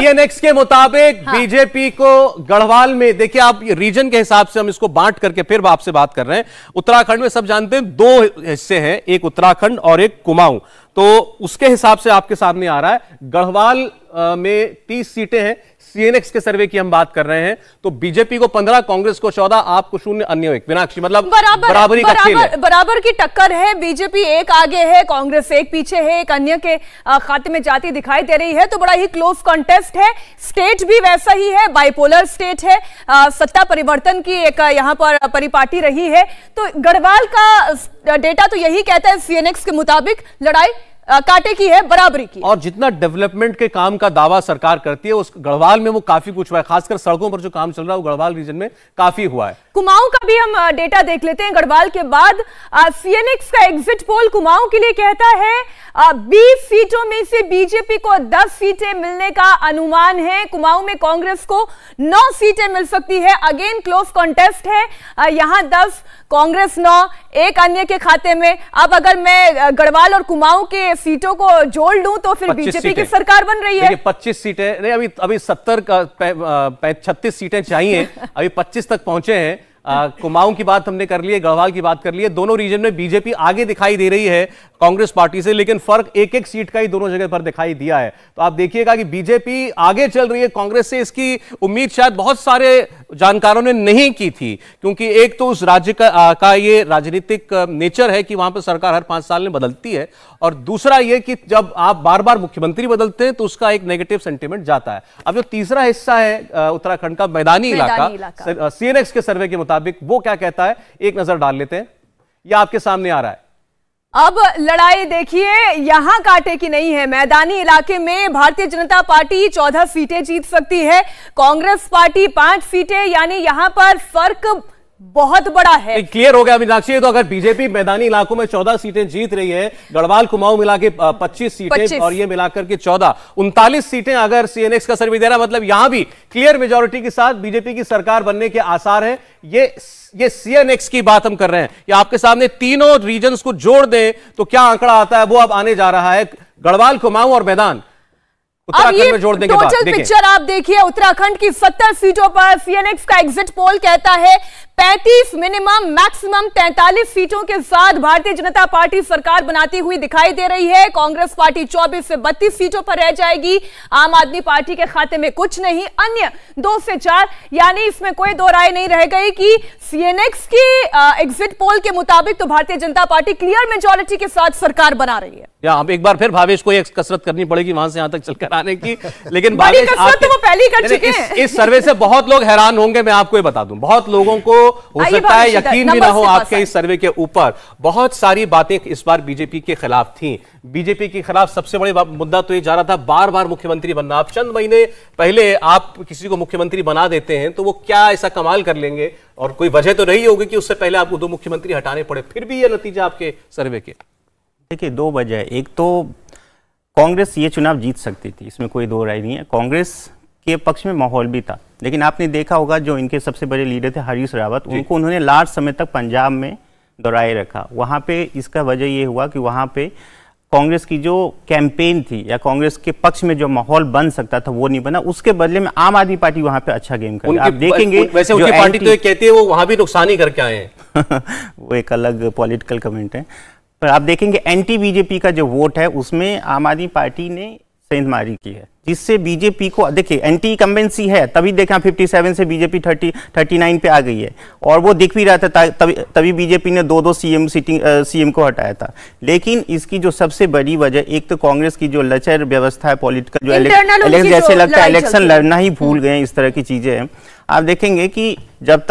CNX के मुताबिक BJP को गढ़वाल में, देखिए आप रीजन के हिसाब से हम इसको बांट करके फिर आपसे बात कर रहे हैं। उत्तराखंड में सब जानते हैं 2 हिस्से हैं, एक उत्तराखंड और एक कुमाऊं, तो उसके हिसाब से आपके सामने आ रहा है। गढ़वाल में 30 सीटें हैं, सीएनएक्स के सर्वे की हम बात कर रहे हैं, तो बीजेपी को 15, कांग्रेस को 14, आपको 0, अन्य 1। मीनाक्षी, मतलब बराबरी का खेल है, बराबर की टक्कर है। बीजेपी 1 आगे है, कांग्रेस 1 पीछे है, एक अन्य के खाते में जाती दिखाई दे रही है, तो बड़ा ही क्लोज कॉन्टेस्ट है। स्टेट भी वैसा ही है, बाइपोलर स्टेट है, सत्ता परिवर्तन की एक यहाँ पर परिपाटी रही है। तो गढ़वाल का डेटा तो यही कहता है सीएनएक्स के मुताबिक लड़ाई कांटे की है, बराबरी की। और जितना डेवलपमेंट के काम का दावा सरकार करती है, उस गढ़वाल में वो काफी कुछ हुआ है, खासकर सड़कों पर जो काम चल रहा है वो गढ़वाल रीजन में काफी हुआ है। कुमाऊं का भी हम डेटा देख लेते हैं। गढ़वाल के बाद सीएनएक्स का एग्जिट पोल कुमाऊं के लिए कहता है 20 सीटों में से बीजेपी को 10 सीटें मिलने का अनुमान है। कुमाऊं में कांग्रेस को 9 सीटें मिल सकती है। अगेन क्लोज कॉन्टेस्ट है, यहां 10, कांग्रेस 9, एक अन्य के खाते में। अब अगर मैं गढ़वाल और कुमाऊं के सीटों को जोड़ लूं तो फिर बीजेपी की सरकार बन रही है। 25 सीटें नहीं, अभी 70 का 36 सीटें चाहिए, अभी 25 तक पहुंचे हैं। कुमाऊं की बात हमने कर ली है, गढ़वाल की बात कर ली है। दोनों रीजन में बीजेपी आगे दिखाई दे रही है कांग्रेस पार्टी से, लेकिन फर्क 1-1 सीट का ही दोनों जगह पर दिखाई दिया है। तो आप देखिएगा कि बीजेपी आगे चल रही है कांग्रेस से, इसकी उम्मीद शायद बहुत सारे जानकारों ने नहीं की थी, क्योंकि एक तो उस राज्य का ये राजनीतिक नेचर है कि वहां पर सरकार हर 5 साल में बदलती है, और दूसरा ये कि जब आप बार बार मुख्यमंत्री बदलते हैं तो उसका एक नेगेटिव सेंटिमेंट जाता है। अब जो तीसरा हिस्सा है उत्तराखंड का मैदानी इलाका, सीएनएक्स के सर्वे के मुताबिक वो क्या कहता है, एक नजर डाल लेते हैं। यह आपके सामने आ रहा है। अब लड़ाई देखिए, यहां कांटे की नहीं है। मैदानी इलाके में भारतीय जनता पार्टी 14 सीटें जीत सकती है, कांग्रेस पार्टी 5 सीटें, यानी यहां पर फर्क बहुत बड़ा है। क्लियर हो गया मीनाक्षी, तो अगर बीजेपी मैदानी इलाकों में 14 सीटें जीत रही है, गढ़वाल कुमाऊं मिला के 25 सीटें और ये मिलाकर के 14, 39 सीटें अगर सीएनएक्स का सर्वे दे रहा, मतलब यहां भी क्लियर मेजॉरिटी के साथ बीजेपी की सरकार बनने के आसार हैं। ये सीएनएक्स की बात हम कर रहे हैं। ये आपके सामने तीनों रीजन्स को जोड़ दें तो क्या आंकड़ा आता है वो अब आने जा रहा है। गढ़वाल, कुमाऊं और मैदान उत्तराखंड में जोड़ देंगे। टोटल पिक्चर आप देखिए, उत्तराखंड की 70 सीटों पर सीएनएक्स का एग्जिट पोल कहता है 35 मिनिमम, मैक्सिमम 43 सीटों के साथ भारतीय जनता पार्टी सरकार बनाती हुई दिखाई दे रही है। कांग्रेस पार्टी 24 से 32 सीटों पर रह जाएगी। आम आदमी पार्टी के खाते में कुछ नहीं, अन्य 2 से 4, यानी इसमें कोई दो राय नहीं रह गई कि सीएनएक्स की एग्जिट पोल के मुताबिक तो Bharatiya Janata party clear majority के साथ सरकार बना रही है। या अब एक बार फिर भावेश को एक कसरत करनी पड़ेगी वहां से यहां तक चलकर आने की, लेकिन बड़ी कसरत तो वो पहले ही कर चुके हैं। इस सर्वे से बहुत लोग हैरान होंगे, मैं आपको ये बता दूं, बहुत लोगों को हो सकता है यकीन भी ना हो आपके इस सर्वे के ऊपर। बहुत सारी बातें इस बार बीजेपी के खिलाफ थी। बीजेपी के खिलाफ सबसे बड़ा मुद्दा तो ये जा रहा था बार बार मुख्यमंत्री बनना। आप चंद महीने पहले आप किसी को मुख्यमंत्री बना देते हैं तो वो क्या ऐसा कमाल कर लेंगे, और कोई वजह तो रही होगी कि उससे पहले आपको 2 मुख्यमंत्री हटाने पड़े, फिर भी ये नतीजा आपके सर्वे के। देखिए 2 वजह, एक तो कांग्रेस ये चुनाव जीत सकती थी, इसमें कोई दो राय नहीं है, कांग्रेस के पक्ष में माहौल भी था, लेकिन आपने देखा होगा जो इनके सबसे बड़े लीडर थे हरीश रावत, उनको उन्होंने लार्ज समय तक पंजाब में दौड़ाए रखा। वहाँ पे इसका वजह ये हुआ कि वहाँ पे कांग्रेस की जो कैंपेन थी या कांग्रेस के पक्ष में जो माहौल बन सकता था वो नहीं बना। उसके बदले में आम आदमी पार्टी वहाँ पे अच्छा गेम कर, आप देखेंगे वैसे उनकी पार्टी तो कहती है वो वहाँ भी नुकसान ही करके आए हैं वो एक अलग पॉलिटिकल कमेंट है, पर आप देखेंगे एंटी बीजेपी का जो वोट है उसमें आम आदमी पार्टी ने सेंधमारी की है, जिससे बीजेपी को, देखिए एंटी कंबेंसी है, तभी देखा 57 से बीजेपी 39 पे आ गई है, और वो दिख भी रहा था, तभी बीजेपी ने 2 सीएम को हटाया था। लेकिन इसकी जो सबसे बड़ी वजह, एक तो कांग्रेस की जो लचर व्यवस्था है पॉलिटिकल, जो जैसे लगता है इलेक्शन लड़ना ही भूल गए, इस तरह की चीजें हैं। आप देखेंगे कि जब तक